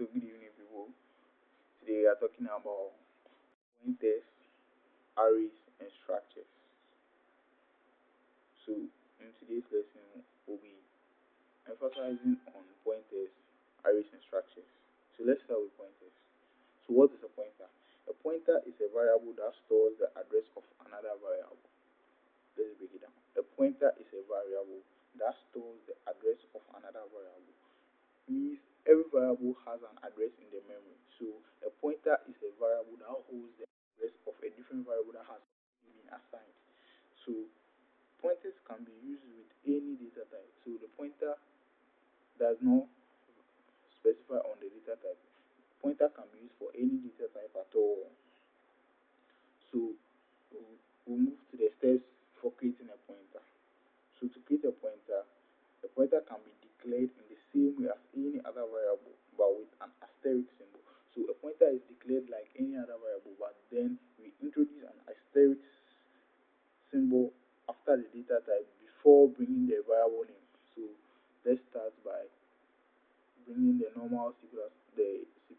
So good evening, people. Today we are talking about pointers, arrays, and structures. So in today's lesson, we'll be emphasizing on pointers, arrays, and structures. So let's start with pointers. So what is a pointer? A pointer is a variable that stores the address of another variable. Let's break it down. A pointer is a variable that stores the address of another variable. Means every variable has an address in the memory. So a pointer is a variable that holds the address of a different variable that has been assigned. So pointers can be used with any data type. So the pointer does not specify on the data type. Pointer can be used for any data type at all. So we'll move to the steps for creating a pointer. So to create a pointer can be declared in the same way as any other variable, but with an asterisk symbol. So a pointer is declared like any other variable, but then we introduce an asterisk symbol after the data type before bringing the variable name. So let's start by bringing the normal C++, the C++.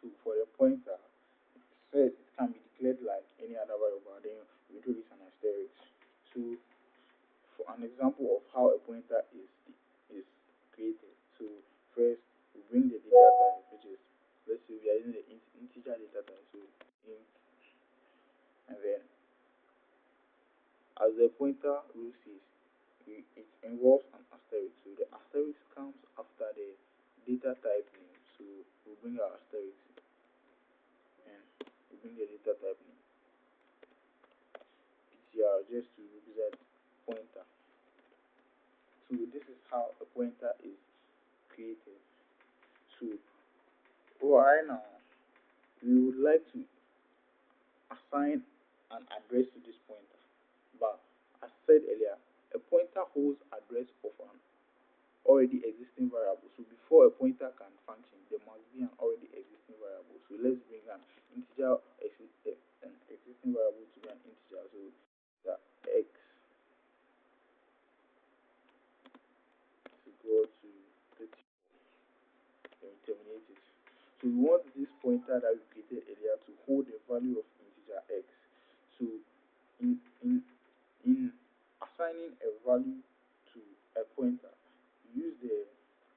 So for the pointer, it can be declared like any other variable, then we introduce an asterisk. So for an example of how a pointer is created, so first we bring the data type, which is, let's say we are using the integer data type, so int, and then as the pointer rule says, it involves an asterisk. So the asterisk comes after the data type name. So we bring our asterisk and we bring the data type name ptr just to represent pointer. So this is how a pointer is created. So right now we would like to assign an address to this pointer, but as said earlier, a pointer holds address of an already existing variable. So before a pointer can function, there must be an already existing variable. So let's bring an integer, an existing variable to be an integer. So that x is equal to 34. Then we terminate it. So we want this pointer that we created earlier to hold the value of integer x. So in assigning a value to a pointer, we use the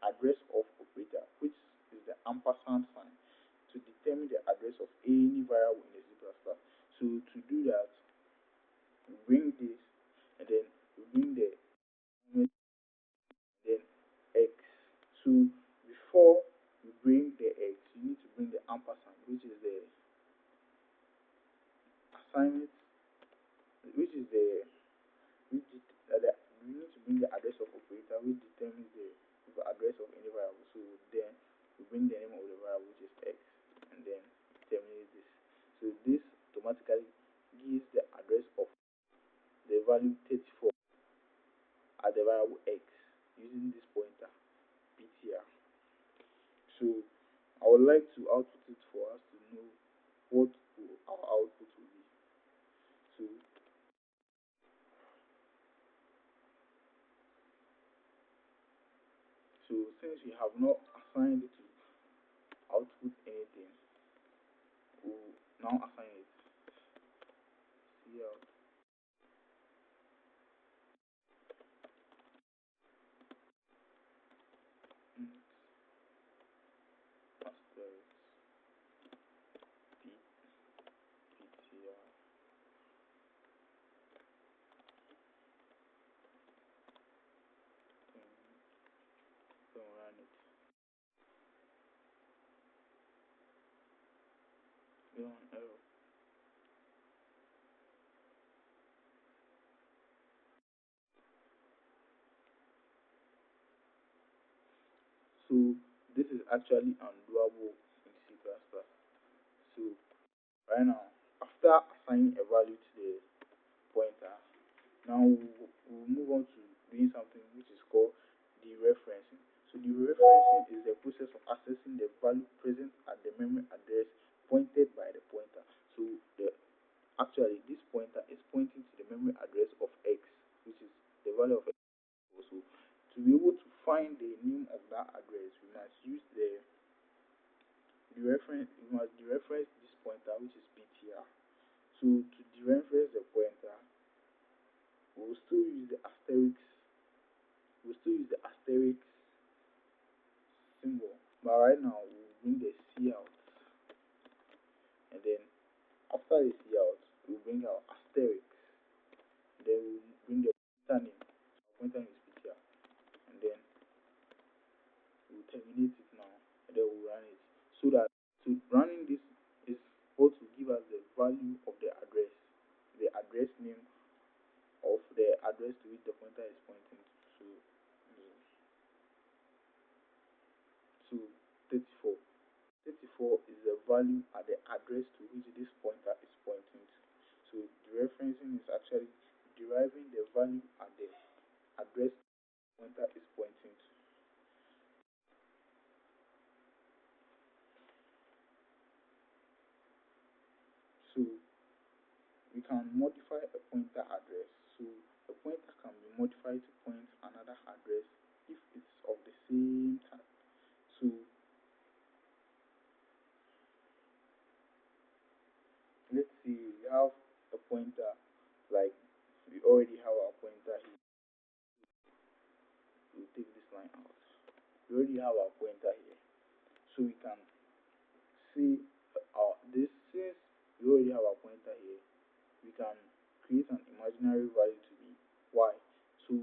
address of operator, which is the ampersand sign, to determine the address of any variable in the C++. So to do that, we bring this, and then we bring the then x. So before we bring the x, you need to bring the ampersand, which is the assignment, which is the we need to bring the address of operator, which determines the address of any variable. So then we bring the name of the variable, which is x, and then terminate this. So this automatically gives the address of the value 34 at the variable x using this pointer ptr. So I would like to output it for us to know what our output will be. So since we have not assigned it to output anything, we'll now assign it. Cout int asterisk ptr. Then run it. We're on error. actually undoable in C++. So right now, after assigning a value to the pointer, now we'll move on to doing something which is called dereferencing. So dereferencing is the process of accessing the value present at the memory address pointed by the pointer. So actually this pointer is pointing to the memory address of x, which is the value of x. Also, to be able to find the name of that address, we must use we must dereference this pointer, which is ptr. So to dereference the pointer, we'll still use the asterisk symbol, but right now we'll bring the c out, and then after the c out, we'll bring our asterisk, then we'll bring the pointer name. Our pointer name is ptr, and then we'll terminate it now, and then we'll run it. So that running this is what will give us the value of the address name of the address to which the pointer is pointing to. So 34. 34 is the value at the address to which this pointer is pointing to. So dereferencing is actually deriving the value at the address pointer is pointing to. So we can modify a pointer address. So a pointer can be modified to point another address if it's of the same type. So let's say we have a pointer, like we already have our pointer here. We'll take this line out. We already have our pointer here. So we can see this, since we already have our pointer here, we can create an imaginary value to be y. So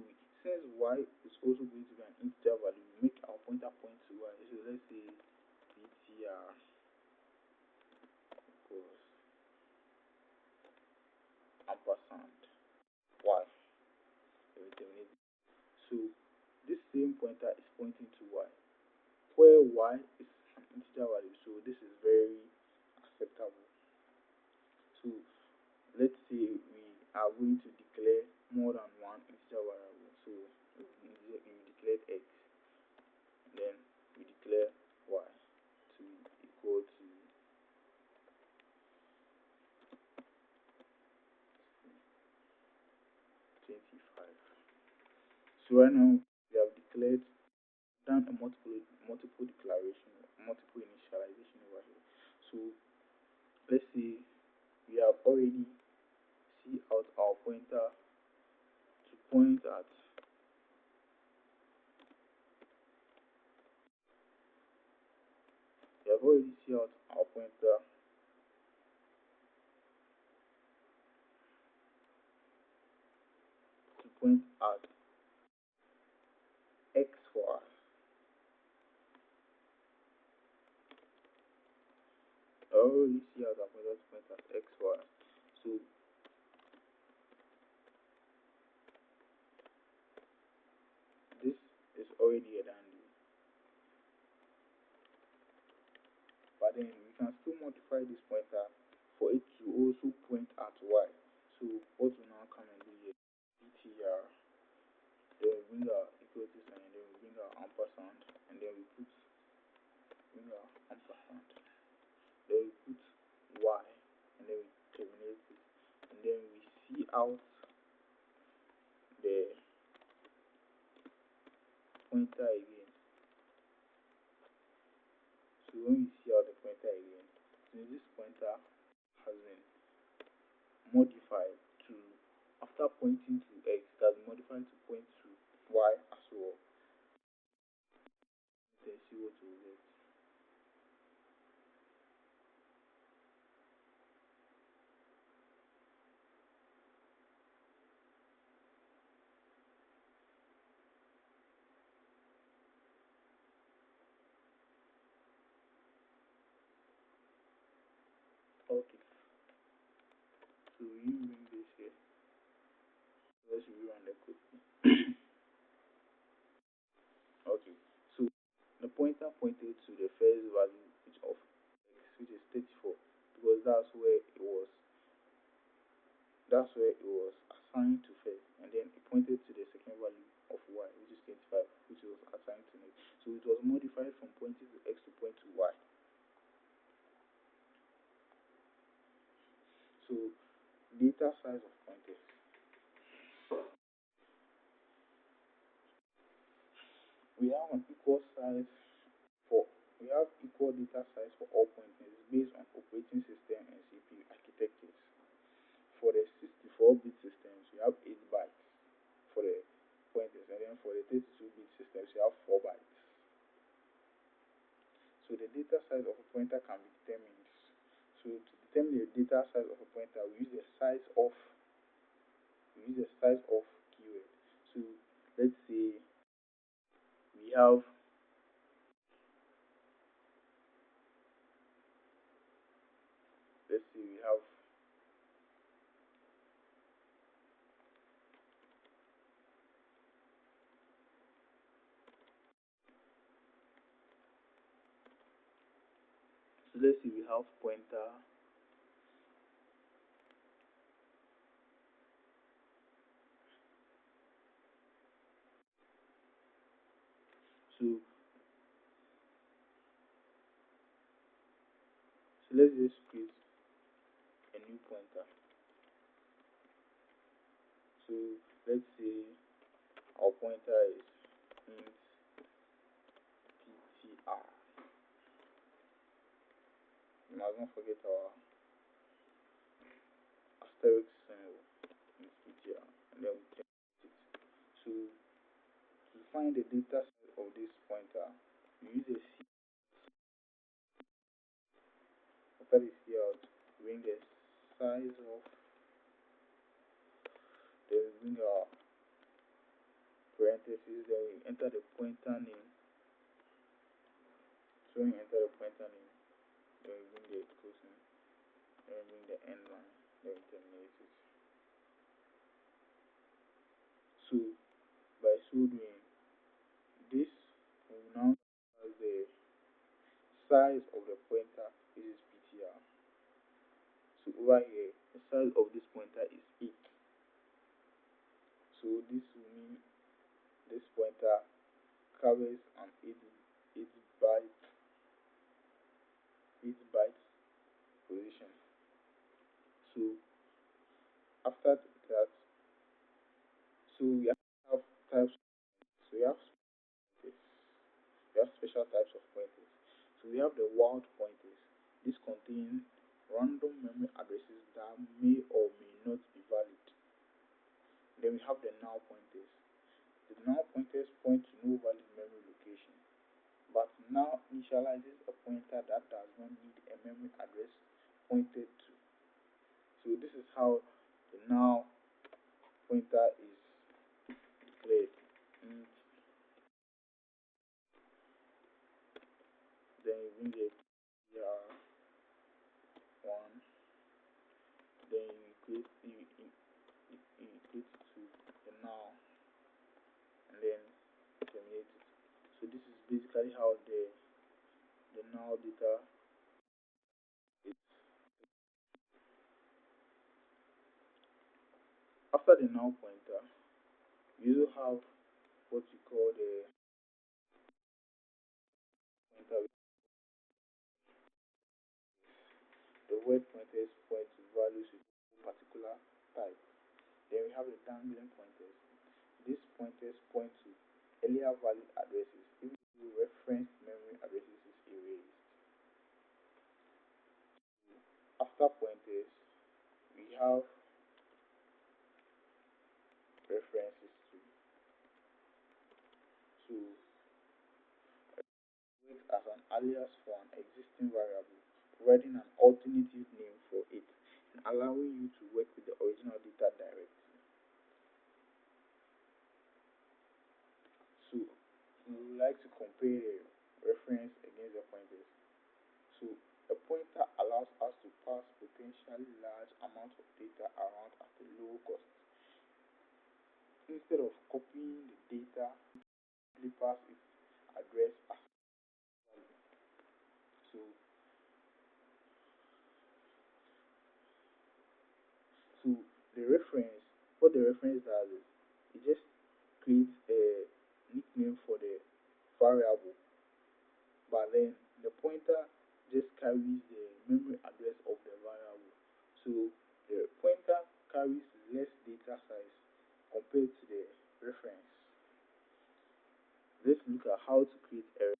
since y is also going to be an integer value, we make our pointer point to y. So let's say ptr equals ampersand y. So this same pointer is pointing to y, where y is an integer value. So this is very acceptable. So let's say we are going to declare more than one integer variable. So we declared x, and then we declare y to equal to 25. So right now we have done a multiple declaration, multiple initialization over here. So let's say we have already see out our pointer to point at we have already see out our pointer to point at x for us. I already see out our pointer to point at x for us. So this is already a done deal. But then we can still modify this pointer for it to also point at y. So what we now come and do here, ptr, then we bring our equal to sign, then we bring our ampersand, and then we bring our ampersand, then we put y, and then we terminate it, and then we see out the pointer again. So when we see out the pointer again, since this pointer has been modified to, after pointing to x, it has been modified to point to y as well. Then see what we get. Okay, so you bring this here. Let's rerun the code. Okay, so the point pointer pointed to the first value which is 34 because that's where it was assigned to first, and then it pointed to the second value of y, which is 25, which was assigned to next. So it was modified from pointing to x to point to y. So data size of pointers. We have an equal size for we have equal data size for all pointers based on operating system and CPU architectures. For the 64-bit systems, we have 8 bytes for the pointers, and then for the 32-bit systems, we have 4 bytes. So the data size of a pointer can be determined. So to determine the data size of a pointer, we use the size of keyword. So let's say we have let's say we have so let's say we have pointer. So let's just create a new pointer. So let's say our pointer is int ptr. You must not forget our asterisk symbol in ptr, and then we terminate it. So to find the data set of this pointer, we use a c. After the cout, bring the size of then bring our parentheses, then we enter the pointer name. So when you enter the pointer name, then we bring the closing, then we bring the end line, then we terminate it. So by so doing, this will now as the size of the pointer, which is ptr. So over here, the size of this pointer is 8. So this will mean this pointer covers an 8 byte 8 bytes position. So after that, so we have types. So we have special types of pointers. So we have the wild pointers. This contains random memory addresses that may or may not be valid. Then we have the null pointers. The null pointers point to no valid memory location, but now initializes a pointer that does not need a memory address pointed to. So this is how the null pointer is declared. And then you bring the PR1, then you equate to the null, and then terminate it. So this is basically how the null data is. After the null pointer, you also have what you call pointer. The word pointers point to values with a particular type. Then we have the dangling pointers. These pointers point to earlier valid addresses even though reference memory addresses is erased. After pointers, we have references too. So wait as an alias for an existing variable, providing an alternative name for it and allowing you to work with the original data directly. So we would like to compare the reference against the pointers. So a pointer allows us to pass potentially large amounts of data around at a low cost. Instead of copying the data, simply pass its address as reference, what the reference does is it just creates a nickname for the variable, but then the pointer just carries the memory address of the variable. So the pointer carries less data size compared to the reference. Let's look at how to create a.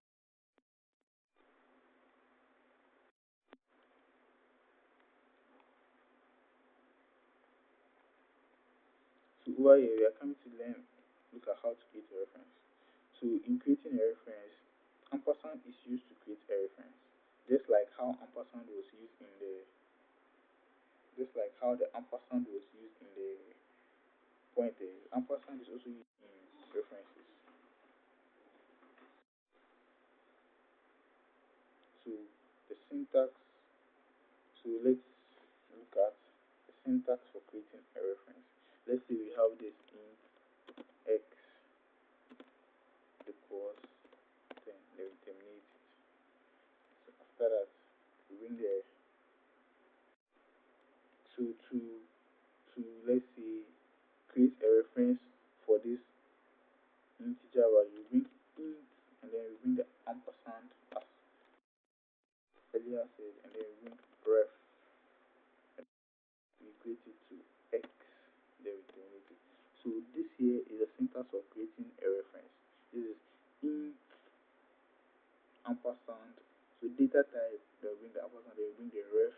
So over here we are coming to learn look at how to create a reference. So in creating a reference, ampersand is used to create a reference. Just like how ampersand was used in the just like how the ampersand was used in the pointer, ampersand is also used in references. So the syntax, so let's look at the syntax for creating a reference. Let's say we have this int x equals 10, then we terminate it. So after that, we bring the to let's say create a reference for this integer value, we bring int and then we bring the ampersand as earlier said, and then we bring ref, and we create it to x, then we terminate it. So this here is the syntax of creating a reference. This is int ampersand, so data type, then we bring the ampersand, then we bring the ref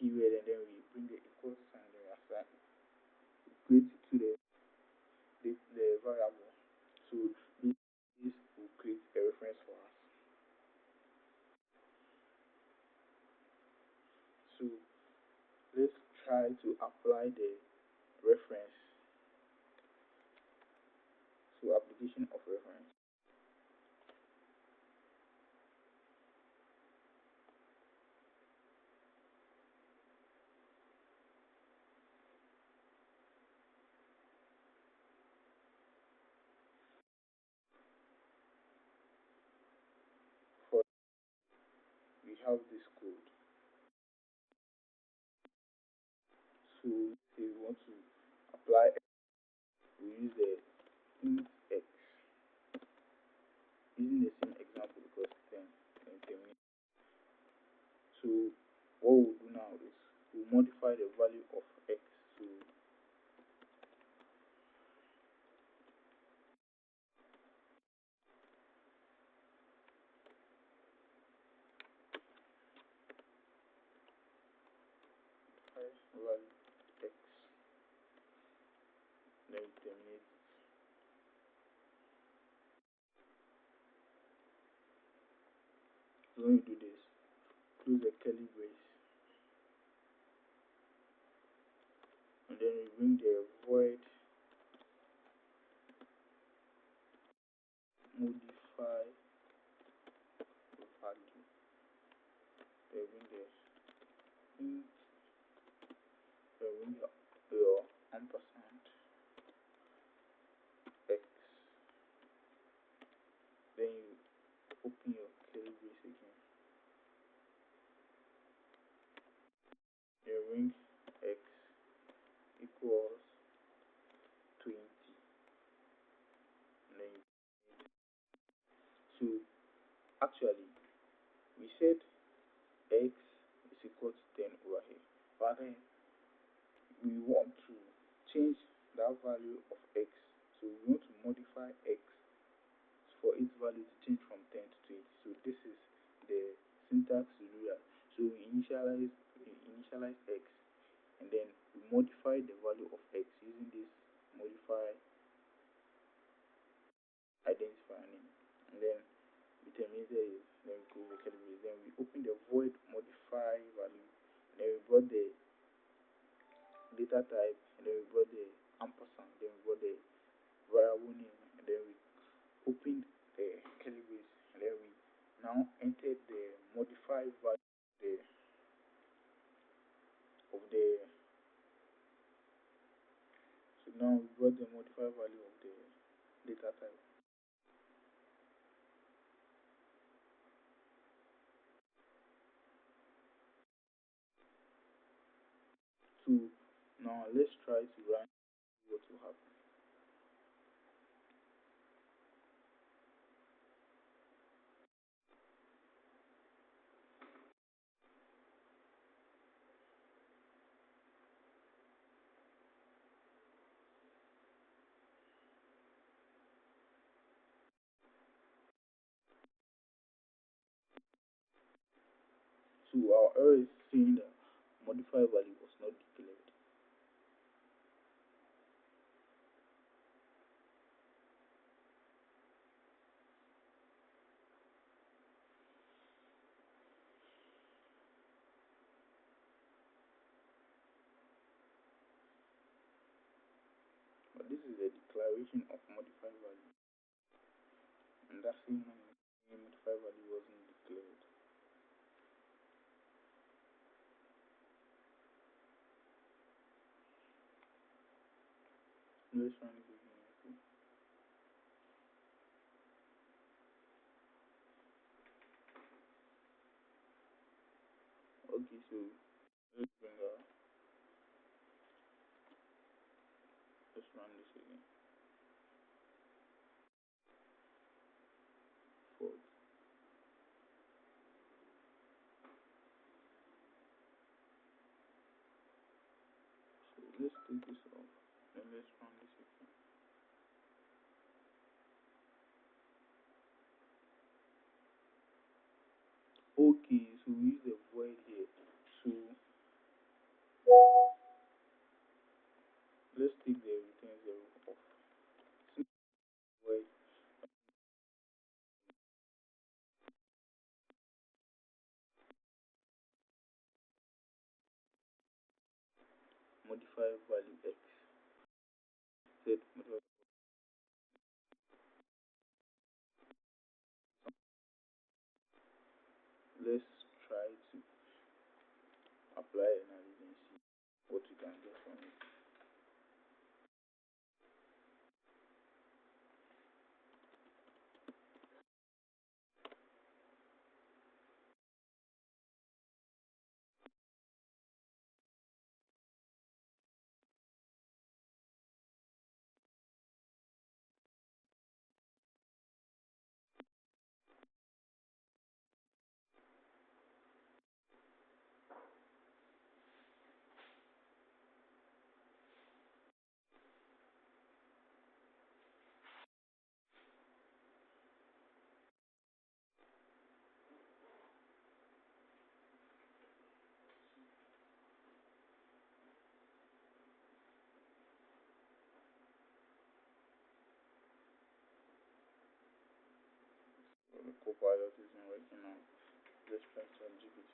keyword, and then we bring the equal sign, then we assign create it to the variable. So this will create a reference for us. So let's try to apply the reference. So application of reference. For we have this code. So if we want to apply, we use the int x using the same example because 10 and 10 minutes. So what we'll do now is we'll modify the value of x to value x, then we terminate. So when you do this, close the curly brace, and then we bring the void modify value, then bring the int, then bring your ampersand x, then you open your curly brace again, then bring x equals 20, and then so actually we said x is equal to 10 over here, but then we want to change that value of x, so we want to modify x for its value to change from 10 to 20. So this is the syntax to do that. So we initialize x, and then we modify the value of x using this modify identifier name, and then we terminate it, then we close the curly brace, then we open the void modify value, and then we brought the data type, and then we brought the ampersand, then we brought the variable name, and then we opened the curly brace, and then we now entered the modified value of the so now we brought the modified value of the data type. now let's try to run what will happen. So our error is saying that modifier value was not declared. But this is a declaration of modifier value, and that same modifier value wasn't declared. Let's run it again. Okay, so let's bring let's run this again. False. So let's take this off and let's run this again. Okay, so we use the void here. So let's take the return zero off. So void modifier value x. Set modifier. Let's try to apply analysis and see what we can get from it. So the copilot isn't working now. Let's try to GPT.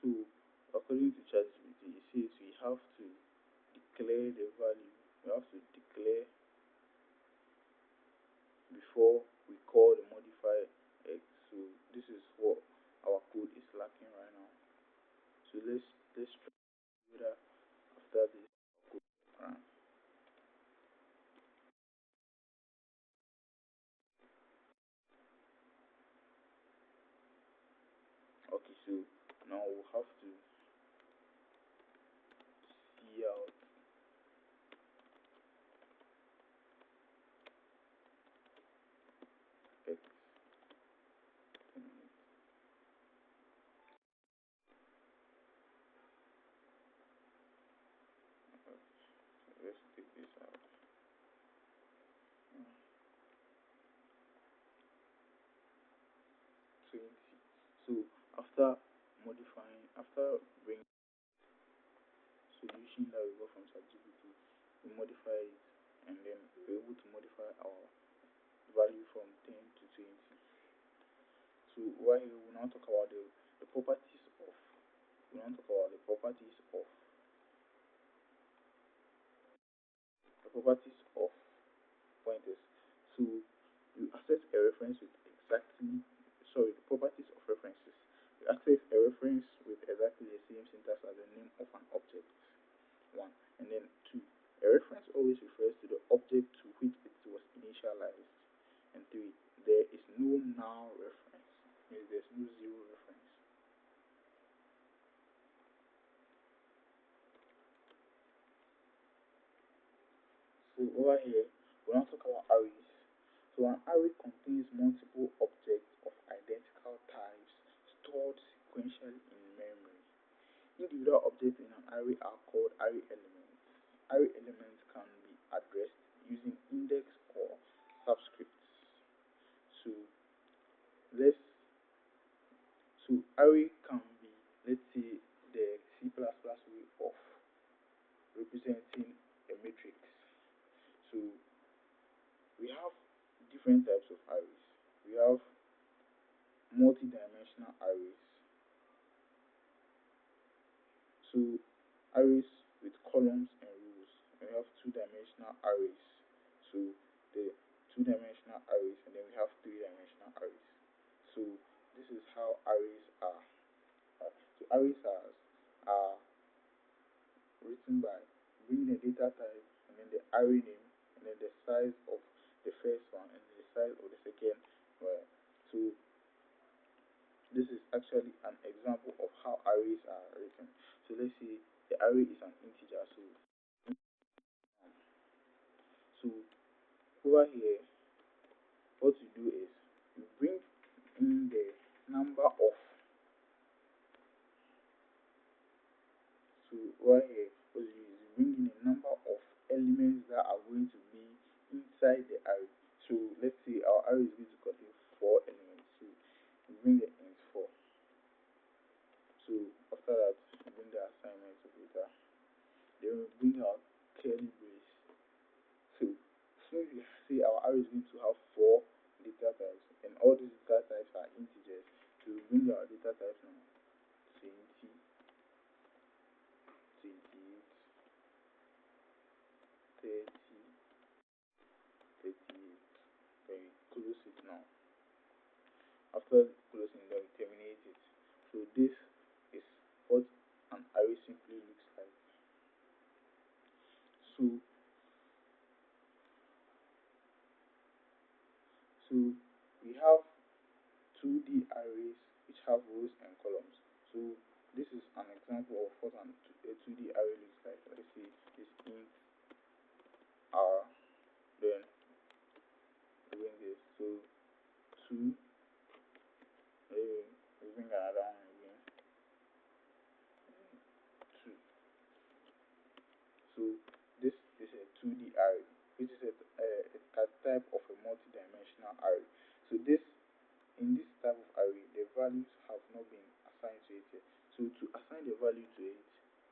So according to ChatGPT, it says we have to declare the value. We have to declare before we call the modifier x. So this is what our code is lacking right now. So let's try whether after this code run. Okay, so now we'll have to see out x. After after bringing solution that we got from ChatGPT, we modify it, and then we're able to modify our value from 10 to 20. So right here we now talk about the properties of we now talk about the properties of pointers. So you access a reference with exactly sorry the properties of references. You access a reference with exactly the same syntax as the name of an object. One. And then two. A reference always refers to the object to which it was initialized. And three. There is no now reference. Means there's no zero reference. So over here, we now talk about arrays. So an array contains multiple objects of identical types stored sequentially in memory. Individual objects in an array are called array elements. Array elements can be addressed using index or subscripts. So let's array can be, let's say, the C++ way of representing a matrix. So we have different types of arrays. We have multi-dimensional arrays. So arrays with columns and rows. We have two-dimensional arrays. So the two-dimensional arrays, and then we have three-dimensional arrays. So this is how arrays are. So arrays are written by bringing the data type and then the array name and then the size of the first one and the size of the second one. So this is actually an example of how arrays are written. So let's say the array is an integer. So over here, what you do is you bring in the number of. So over here, what you do is you bring in a number of elements that are going to be inside the array. So let's say our array is going to contain 4 elements. So you bring the int 4. So after that, you bring the assignment operator. Then we bring our curly brace. So since we say our array is going to have 4 data types, and all these data types are integers, so we bring our data types now 20, 28, 30, 38. Then we close it now. After closing, then we terminate it. So this is what an array simply looks like. So we have 2D arrays which have rows and columns. So this is an example of what a 2D array looks like. Let's see this int r, then bring this. So 2, we bring another one again, 2. So this is a 2D array, which is a type of a multi-dimensional array. So in this type of array, the values have not been assigned to it yet. So to assign the value to it,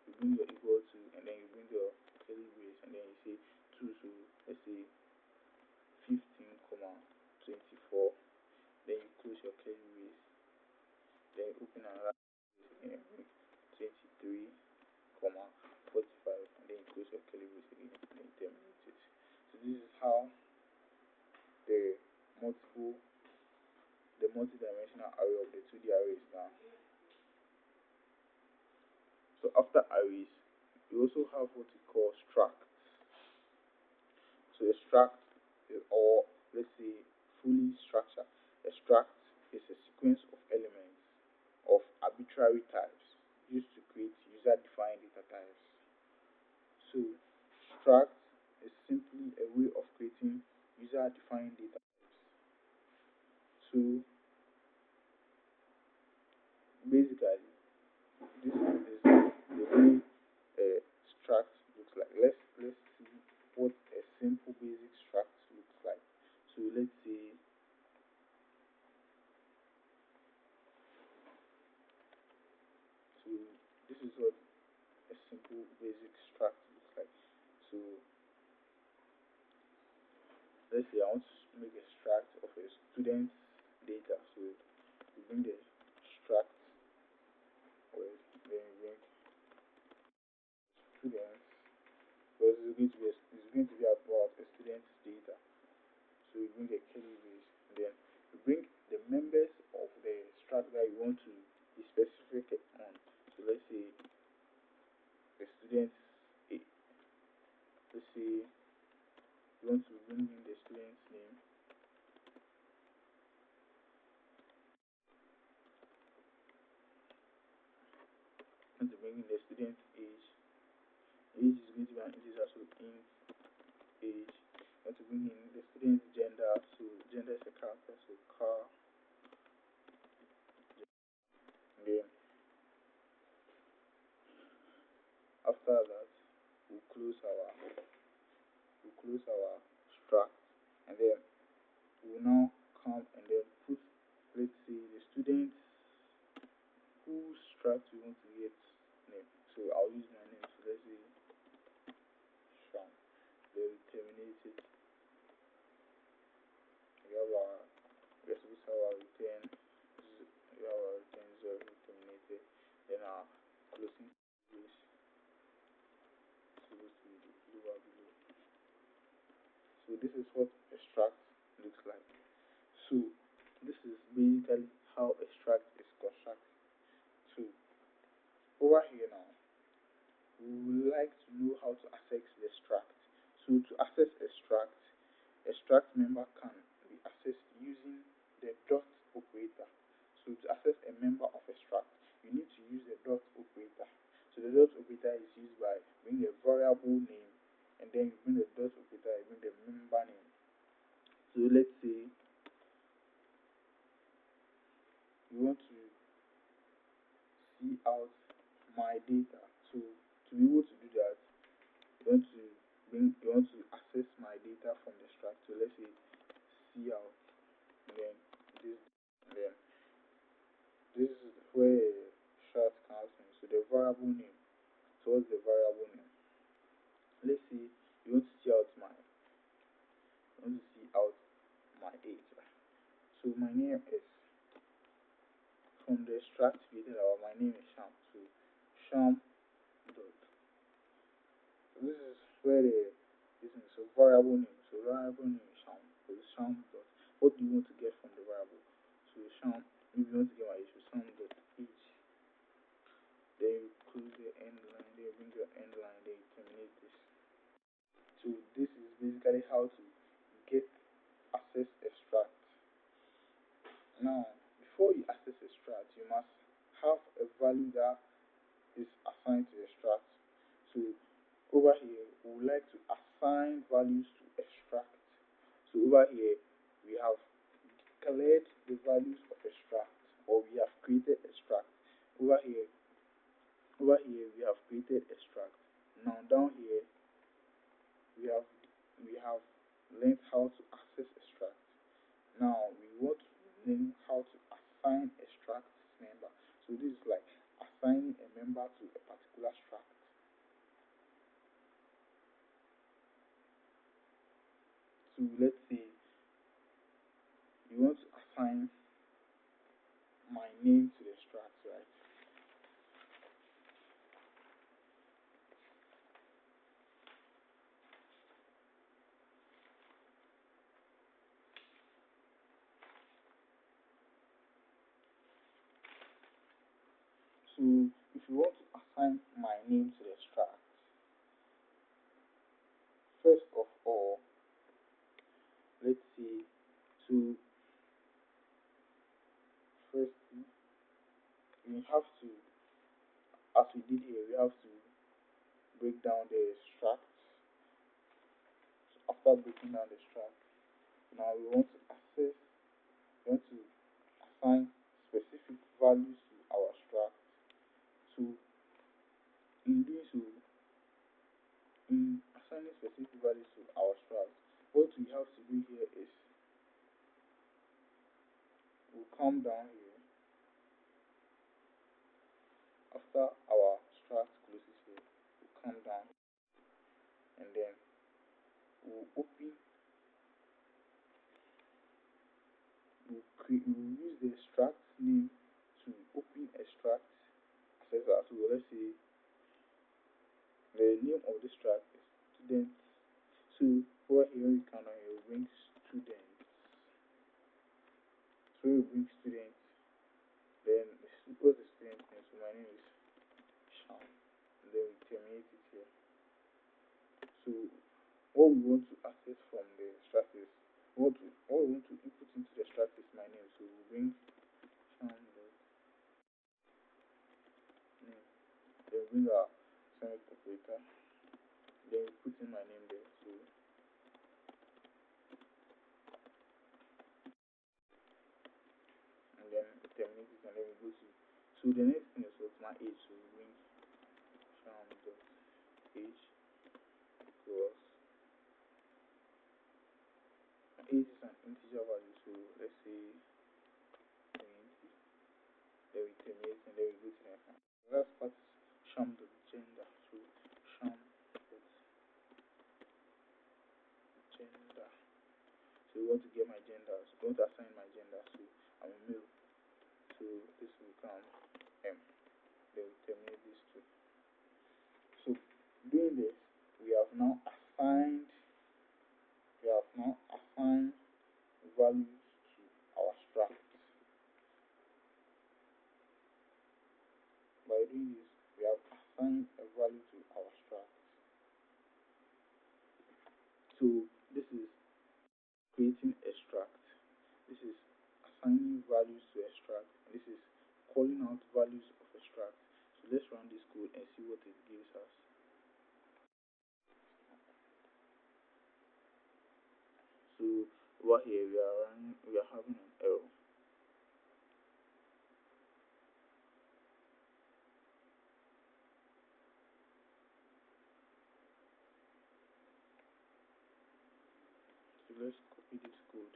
you bring your equal to, and then you bring your curly brace, and then you say 2. So let's say 15, 24. Then you close your curly brace. Then you open another brace again, 23, 45, and then you close your curly brace again, and then you terminate it. So this is how the multi-dimensional array of the 2D array is done. So after arrays, we also have what we call structs. So a struct or let's say fully structure. A struct is a sequence of elements of arbitrary types used to create user-defined data types. So struct is simply a way of creating user-defined data types. So basically, this is the way a struct looks like. Let's see what a simple basic struct looks like. So let's say this is what a simple basic struct looks like. So let's say I want to make a struct of a student's data. So we bring the struct where then we bring students because it's going to be about a student's data. So we bring the curly brace, and then we bring the members of the struct that you want to be specific on. So let's say the student's let's say you want to bring in the student's name. You want to bring in the student's age. Age is going to be an integer, so int age. You want to bring in the student's gender, so gender is a character, so car. And then after that, we'll close our struct, and then we'll now come and then put, let's say, the student whose struct we want to get name. So I'll use my name. So let's say Sean. Then we terminate it. We have our we're supposed to have our return. We have our return 0 terminated. Then our closing is supposed to be lower below. So this is what a struct looks like. So this is basically how a struct is constructed. So over here now, we would like to know how to access the struct. So to access a struct member can be accessed using the dot operator. So to access a member of a struct, you need to use the dot operator. So the dot operator is used by bringing a variable name, and then you bring the dot operator, you bring the member name. So let's say you want to see out my data. So to be able to do that, you want to access my data from the struct. So let's say see out, and then this, and then this is where short comes in. So the variable name. So what's the variable name? Let's say you want to see out my age. So my name is from the struct created our my name is Sham. So Sham dot. So this is where this is so variable name. So variable name is Sham. So Sham dot. What do you want to get from the variable? So Sham, if you want to get my age, so Sham dot age. Then you close the end line, then you bring your end line, then you terminate this. So this is basically how to get access a struct. Now, before you access a struct, you must have a value that is assigned to the struct. So over here, we would like to assign values to a struct. So over here, we have declared the values of a struct, or we have created a struct. Over here we have created a struct. Now down here we have learned how to access a struct. Now we want to learn how to assign a struct member. So this is like assigning a member to a particular struct. So let's say you want to assign my name to the struct, right? So if you want to assign my name to the struct, first of all, let's see. So first we have to, as we did here, we have to break down the struct. So after breaking down the struct, now we want to assign specific values to our struct. So in doing so, in assigning specific values to our struct, what we have to do here is we'll come down here after our open, we'll use the extract name to open extract accessor. So let's say the name of this track is student. So over here you can bring students. So you bring students, then what's the student name? So my name is Sham. And then we terminate it here. So what we want to access from the extract is what we want to input into the extract is my name. So we bring Sham dot name. Then bring our semicolon operator. Then we put in my name there. So and then terminate it, and then we go to, so the next thing is what's my age. So we bring Sham dot age equals, age is an integer value, so let's say 20. Then we terminate, and then we go to the next one. The last part is Sham dot gender. So Sham dot gender. So we want to get my gender. So we want to assign my gender. So I'm a male. So this will become M. Then we terminate this too. So doing this, we have now assigned values to our struct. By doing this, we have assigned a value to our struct. So this is creating a struct. This is assigning values to a struct. And this is calling out values of a struct. So let's run this code and see what it gives us. So over here we are having an error. So let's copy this code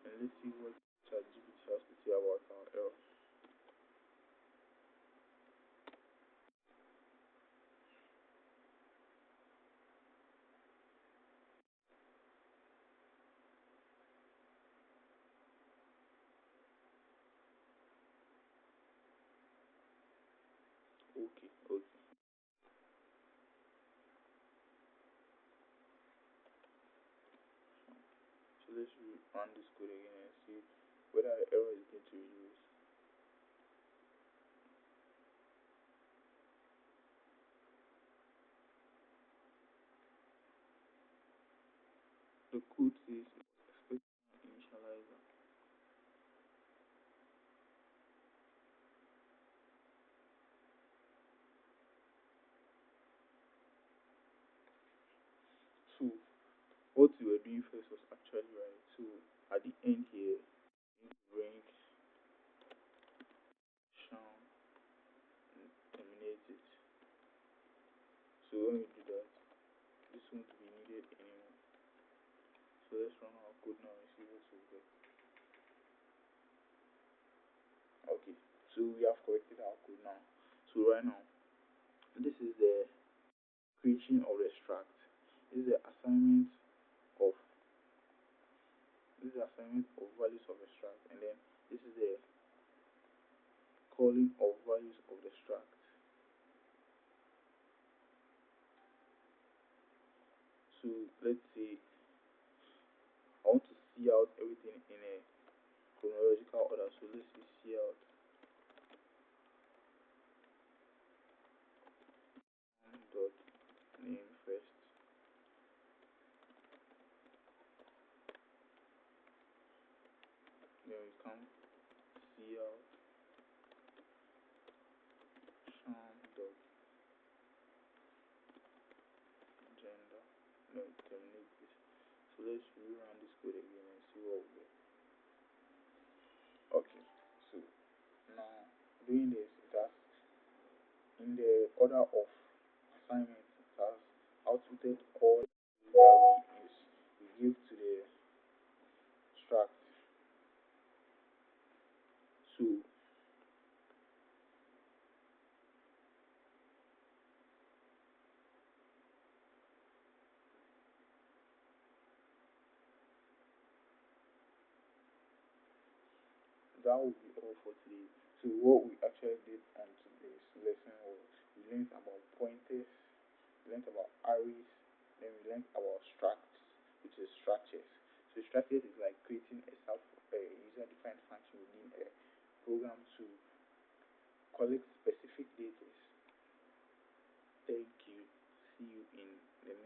and let's see what ChatGPT has to say about our error. Okay. So let's run this code again and see whether the error is going to reduce. The code says expect initializer. So what we were doing first was actually right. So at the end here, we bring Sham and terminate it. So when we do that, this won't be needed anymore. So let's run our code now and see what we get. Okay, so we have corrected our code now. So right now, this is the creation of the struct. This is the assignment of values of the struct, and then this is the calling of values of the struct. So let's say I want to see out everything in a chronological order. So let's say see out dot name first. Then we come see out Sham dot gender. Then we terminate this. So let's rerun this code again and see what we get. Okay, so now doing this, it has, in the order of assignment, it has outputted all that we give to the struct. So that will be all for today. So what we actually did on today's lesson was we learned about pointers, we learned about arrays, then we learned about structs, which is structures. So structures is like creating a self user-defined function within a program to collect specific data. Thank you. See you in the